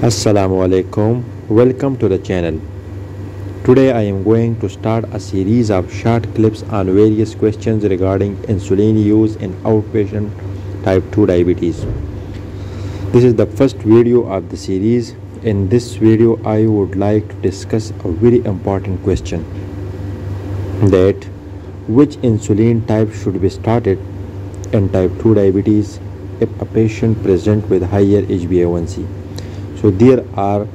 Assalamu alaikum. Welcome to the channel. Today I am going to start a series of short clips on various questions regarding insulin use in outpatient type 2 diabetes. This is the first video of the series. In this video I would like to discuss a very important question, that which insulin type should be started in type 2 diabetes if a patient present with higher HbA1c. So there are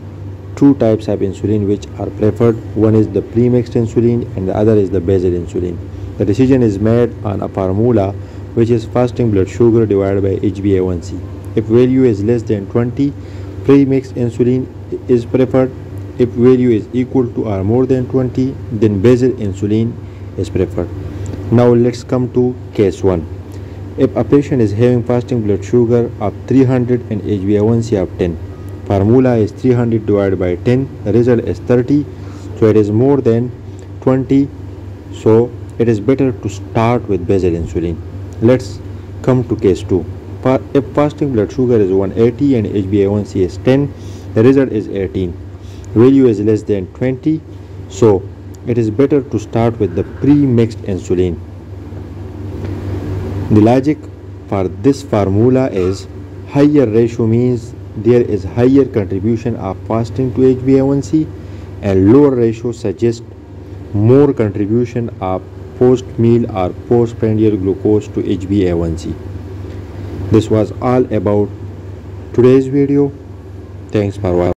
two types of insulin which are preferred. One is the premixed insulin and the other is the basal insulin. The decision is made on a formula which is fasting blood sugar divided by HbA1c. If value is less than 20, premixed insulin is preferred. If value is equal to or more than 20, then basal insulin is preferred. Now let's come to case 1. If a patient is having fasting blood sugar of 300 and HbA1c of 10, formula is 300 divided by 10, the result is 30, so it is more than 20, so it is better to start with basal insulin. Let's come to case 2. If fasting blood sugar is 180 and HbA1c is 10, the result is 18, value is less than 20, so it is better to start with the pre-mixed insulin. The logic for this formula is higher ratio means there is higher contribution of fasting to HbA1c, and lower ratio suggests more contribution of post-meal or postprandial glucose to HbA1c. This was all about today's video. Thanks for watching.